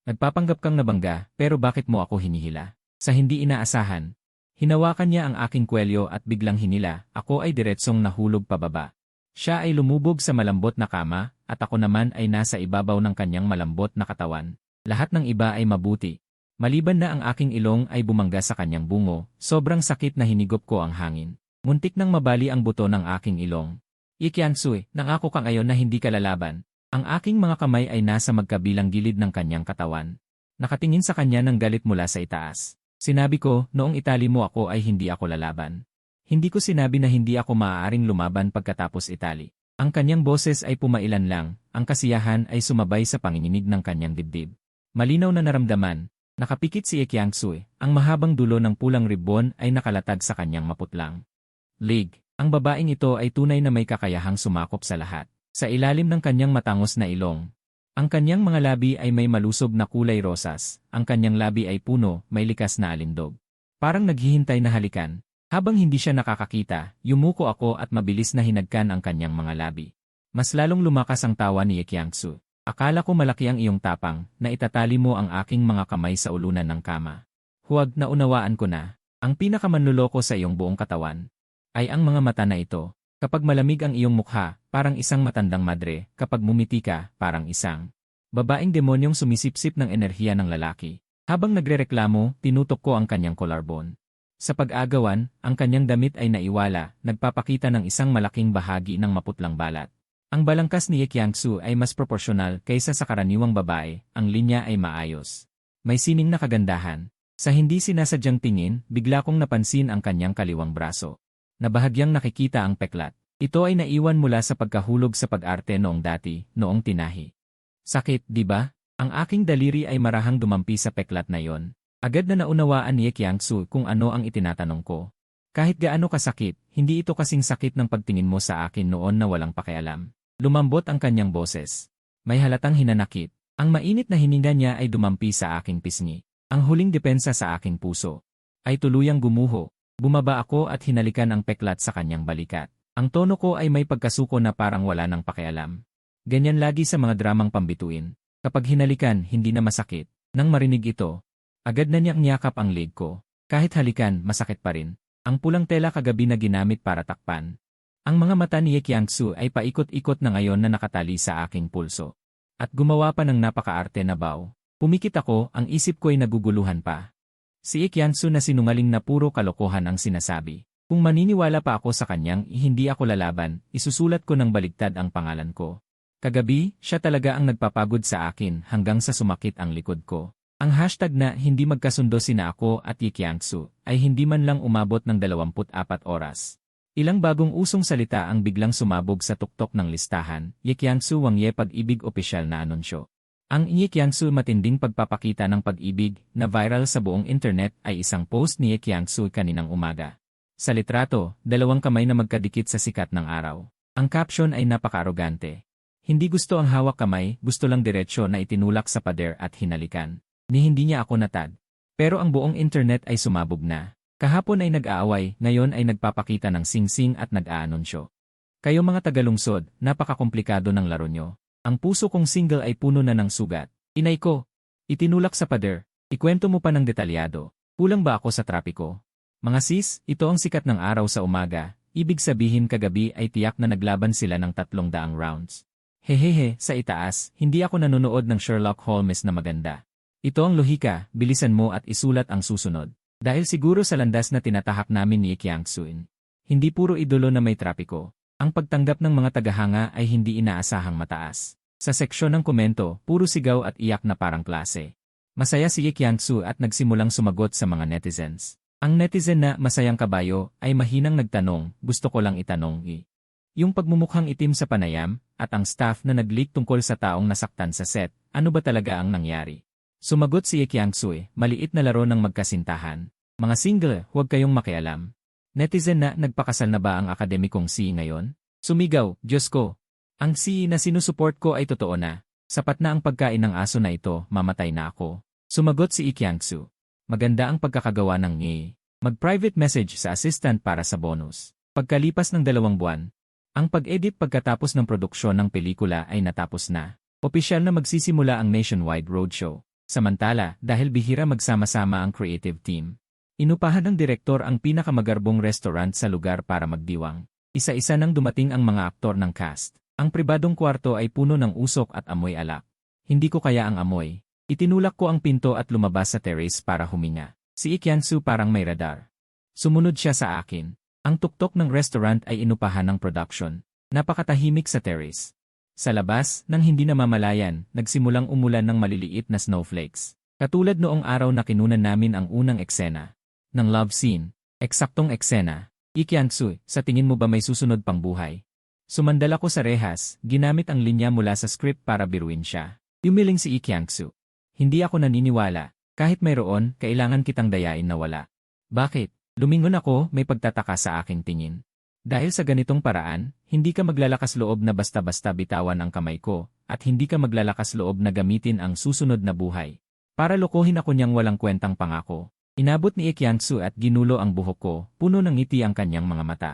Nagpapanggap kang nabangga, pero bakit mo ako hinihila? Sa hindi inaasahan. Hinawakan niya ang aking kwelyo at biglang hinila, ako ay diretsong nahulog pababa. Siya ay lumubog sa malambot na kama, at ako naman ay nasa ibabaw ng kanyang malambot na katawan. Lahat ng iba ay mabuti. Maliban na ang aking ilong ay bumangga sa kanyang bungo, sobrang sakit na hinigop ko ang hangin. Muntik nang mabali ang buto ng aking ilong. Ikiansui, nangako ka ngayon na hindi ka lalaban. Ang aking mga kamay ay nasa magkabilang gilid ng kanyang katawan. Nakatingin sa kanya ng galit mula sa itaas. Sinabi ko, noong itali mo ako ay hindi ako lalaban. Hindi ko sinabi na hindi ako maaaring lumaban pagkatapos itali. Ang kanyang boses ay pumailan lang, ang kasiyahan ay sumabay sa panginginig ng kanyang dibdib. Malinaw na naramdaman. Nakapikit si Ekiangsui, ang mahabang dulo ng pulang ribbon ay nakalatag sa kanyang maputlang lig. Ang babaeng ito ay tunay na may kakayahang sumakop sa lahat. Sa ilalim ng kanyang matangos na ilong, ang kanyang mga labi ay may malusob na kulay rosas, ang kanyang labi ay puno, may likas na alindog. Parang naghihintay na halikan. Habang hindi siya nakakakita, yumuko ako at mabilis na hinagkan ang kanyang mga labi. Mas lalong lumakas ang tawa ni Ekiangsu. Akala ko malaki ang iyong tapang, na itatali mo ang aking mga kamay sa ulunan ng kama. Huwag na unawaan ko na, ang pinakamanluloko sa iyong buong katawan ay ang mga mata na ito. Kapag malamig ang iyong mukha, parang isang matandang madre, kapag mumiti ka, parang isang babaeng demonyong sumisipsip ng enerhiya ng lalaki. Habang nagrereklamo, tinutok ko ang kanyang collarbone. Sa pag-agawan, ang kanyang damit ay naiwala, nagpapakita ng isang malaking bahagi ng maputlang balat. Ang balangkas ni Ekiangsu ay mas proporsyonal kaysa sa karaniwang babae, ang linya ay maayos. May sining na kagandahan. Sa hindi sinasadyang tingin, bigla kong napansin ang kanyang kaliwang braso. Nabahagyang nakikita ang peklat. Ito ay naiwan mula sa pagkahulog sa pag-arte noong dati, noong tinahi. Sakit, di ba? Ang aking daliri ay marahang dumampi sa peklat na yon. Agad na naunawaan ni Ekiangsu kung ano ang itinatanong ko. Kahit gaano kasakit, hindi ito kasing sakit ng pagtingin mo sa akin noon na walang pakialam. Lumambot ang kanyang boses. May halatang hinanakit. Ang mainit na hininga niya ay dumampi sa aking pisngi. Ang huling depensa sa aking puso ay tuluyang gumuho. Bumaba ako at hinalikan ang peklat sa kanyang balikat. Ang tono ko ay may pagkasuko na parang wala ng pakialam. Ganyan lagi sa mga dramang pambituin. Kapag hinalikan, hindi na masakit. Nang marinig ito, agad na niyang niyakap ang leg ko. Kahit halikan, masakit pa rin. Ang pulang tela kagabi na ginamit para takpan. Ang mga mata ni Ekiangsu ay paikot-ikot na ngayon na nakatali sa aking pulso. At gumawa pa ng napakaarte na baw. Pumikit ako, ang isip ko ay naguguluhan pa. Si Ekiangsu na sinungaling na puro kalokohan ang sinasabi. Kung maniniwala pa ako sa kanyang hindi ako lalaban, isusulat ko ng baligtad ang pangalan ko. Kagabi, siya talaga ang nagpapagod sa akin hanggang sa sumakit ang likod ko. Ang hashtag na hindi magkasundo sina ako at Ekiangsu ay hindi man lang umabot ng 24 oras. Ilang bagong usong salita ang biglang sumabog sa tuktok ng listahan, Ekiangsu Wangye Pag-ibig opisyal na anunsyo. Ang Ekiangsu matinding pagpapakita ng pag-ibig na viral sa buong internet ay isang post ni Ekiangsu kaninang umaga. Sa litrato, dalawang kamay na magkadikit sa sikat ng araw. Ang caption ay napaka-arogante. Hindi gusto ang hawak kamay, gusto lang diretsyo na itinulak sa pader at hinalikan. Hindi niya ako natag. Pero ang buong internet ay sumabog na. Kahapon ay nag-aaway, ngayon ay nagpapakita ng singsing at nag-aanunsyo. Kayo mga tagalungsod, napakakomplikado ng laro nyo. Ang puso kong single ay puno na ng sugat. Inay ko, itinulak sa pader, ikwento mo pa ng detalyado. Kulang ba ako sa trapiko? Mga sis, ito ang sikat ng araw sa umaga, ibig sabihin kagabi ay tiyak na naglaban sila ng 300 rounds. Hehehe, sa itaas, hindi ako nanonood ng Sherlock Holmes na maganda. Ito ang lohika, bilisan mo at isulat ang susunod. Dahil siguro sa landas na tinatahak namin ni Ekiangsu. Hindi puro idolo na may trapiko. Ang pagtanggap ng mga tagahanga ay hindi inaasahang mataas. Sa seksyon ng komento, puro sigaw at iyak na parang klase. Masaya si Ekiangsu at nagsimulang sumagot sa mga netizens. Ang netizen na masayang kabayo ay mahinang nagtanong, gusto ko lang itanong yung pagmumukhang itim sa panayam at ang staff na nag-leak tungkol sa taong nasaktan sa set, ano ba talaga ang nangyari? Sumagot si Ekiangsu, maliit na laro ng magkasintahan. Mga single, huwag kayong makialam. Netizen na nagpakasal na ba ang akademikong C ngayon? Sumigaw, Diyos ko. Ang C na sinusuport ko ay totoo na. Sapat na ang pagkain ng aso na ito, mamatay na ako. Sumagot si Ekiangsu. Maganda ang pagkakagawa ng mag-private message sa assistant para sa bonus. Pagkalipas ng 2 buwan, ang pag-edit pagkatapos ng produksyon ng pelikula ay natapos na. Opisyal na magsisimula ang nationwide roadshow. Samantala, dahil bihira magsama-sama ang creative team, inupahan ng direktor ang pinakamagarbong restaurant sa lugar para magdiwang. Isa-isa nang dumating ang mga aktor ng cast. Ang pribadong kwarto ay puno ng usok at amoy alak. Hindi ko kaya ang amoy. Itinulak ko ang pinto at lumabas sa terrace para huminga. Si Ikyansu parang may radar. Sumunod siya sa akin. Ang tuktok ng restaurant ay inupahan ng production. Napakatahimik sa terrace. Sa labas, nang hindi namamalayan, nagsimulang umulan ng maliliit na snowflakes. Katulad noong araw na kinunan namin ang unang eksena ng love scene. Eksaktong eksena. Ikyansu, sa tingin mo ba may susunod pang buhay? Sumandal ako sa rehas, ginamit ang linya mula sa script para biruin siya. Yumiling si Ikyansu. Hindi ako naniniwala. Kahit mayroon, kailangan kitang dayain na wala. Bakit? Lumingon ako, may pagtataka sa aking tingin. Dahil sa ganitong paraan, hindi ka maglalakas loob na basta-basta bitawan ang kamay ko, at hindi ka maglalakas loob na gamitin ang susunod na buhay. Para lokohin ako niyang walang kwentang pangako. Inabot ni Ikyansu at ginulo ang buhok ko, puno ng ngiti ang kanyang mga mata.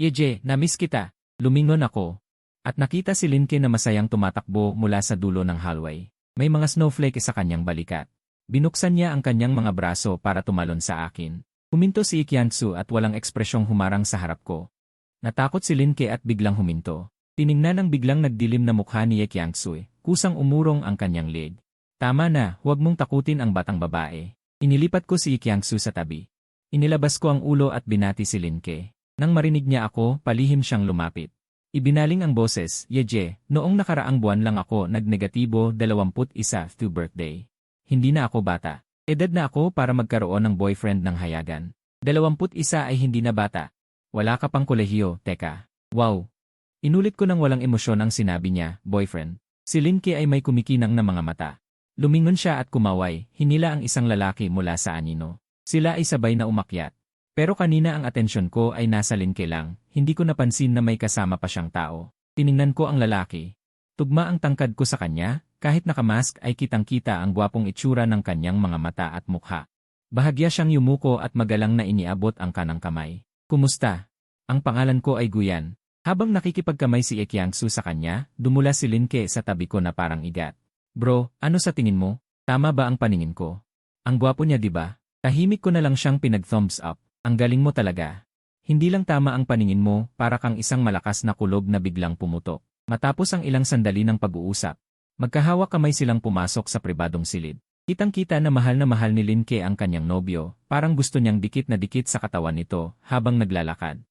Yeje, namiss kita. Lumingon ako. At nakita si Linke na masayang tumatakbo mula sa dulo ng hallway. May mga snowflake sa kanyang balikat. Binuksan niya ang kanyang mga braso para tumalon sa akin. Huminto si Ikyansu at walang ekspresyong humarang sa harap ko. Natakot si Linke at biglang huminto. Tiningnan ang biglang nagdilim na mukha ni Ikyansu. Kusang umurong ang kanyang leg. Tama na, huwag mong takutin ang batang babae. Inilipat ko si Ikyansu sa tabi. Inilabas ko ang ulo at binati si Linke. Nang marinig niya ako, palihim siyang lumapit. Ibinaling ang boses, Yeje, noong nakaraang buwan lang ako nagnegatibo 21 to birthday. Hindi na ako bata. Edad na ako para magkaroon ng boyfriend ng hayagan. 21 ay hindi na bata. Wala ka pang kolehiyo, teka. Wow. Inulit ko nang walang emosyon ang sinabi niya, boyfriend. Si Linke ay may kumikinang na mga mata. Lumingon siya at kumaway, hinila ang isang lalaki mula sa anino. Sila ay sabay na umakyat. Pero kanina ang atensyon ko ay nasa Linke lang, hindi ko napansin na may kasama pa siyang tao. Tiningnan ko ang lalaki. Tugma ang tangkad ko sa kanya, kahit nakamask ay kitang-kita ang gwapong itsura ng kanyang mga mata at mukha. Bahagya siyang yumuko at magalang na iniabot ang kanang kamay. Kumusta? Ang pangalan ko ay Guyan. Habang nakikipagkamay si Ikyansu sa kanya, dumula si Linke sa tabi ko na parang igat. Bro, ano sa tingin mo? Tama ba ang paningin ko? Ang gwapo niya diba? Tahimik ko na lang siyang pinag-thumbs up. Ang galing mo talaga. Hindi lang tama ang paningin mo, para kang isang malakas na kulob na biglang pumutok. Matapos ang ilang sandali ng pag-uusap, magkahawak kamay silang pumasok sa pribadong silid. Kitang-kita na mahal ni Linke ang kanyang nobyo, parang gusto niyang dikit na dikit sa katawan nito habang naglalakad.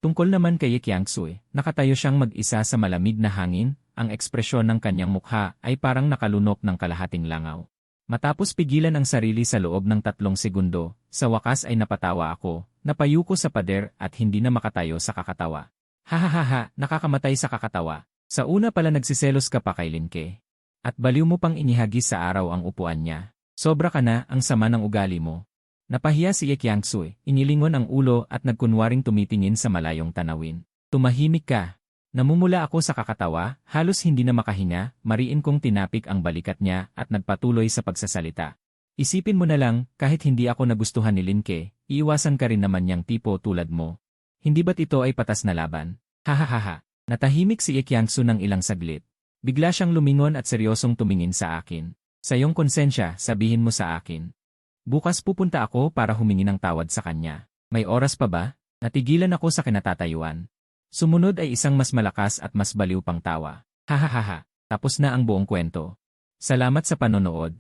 Tungkol naman kay Ikyansu, nakatayo siyang mag-isa sa malamig na hangin, ang ekspresyon ng kanyang mukha ay parang nakalunok ng kalahating langaw. Matapos pigilan ang sarili sa loob ng 3 segundo, sa wakas ay napatawa ako, napayuko sa pader at hindi na makatayo sa kakatawa. Hahaha, nakakamatay sa kakatawa. Sa una pala nagsiselos ka pa kay Linke. At baliw mo pang inihagis sa araw ang upuan niya. Sobra ka na, ang sama ng ugali mo. Napahiya si Ikyansu, inilingon ang ulo at nagkunwaring tumitingin sa malayong tanawin. Tumahimik ka. Namumula ako sa kakatawa, halos hindi na makahinga, mariin kong tinapik ang balikat niya at nagpatuloy sa pagsasalita. Isipin mo na lang, kahit hindi ako nagustuhan ni Linke, iiwasan ka rin naman niyang tipo tulad mo. Hindi ba't ito ay patas na laban? Hahaha. Natahimik si Ikyansu ng ilang saglit. Bigla siyang lumingon at seryosong tumingin sa akin. Sa iyong konsensya, sabihin mo sa akin. Bukas pupunta ako para humingi ng tawad sa kanya. May oras pa ba? Natigilan ako sa kinatatayuan. Sumunod ay isang mas malakas at mas baliw pang tawa. Hahaha. Tapos na ang buong kwento. Salamat sa panonood.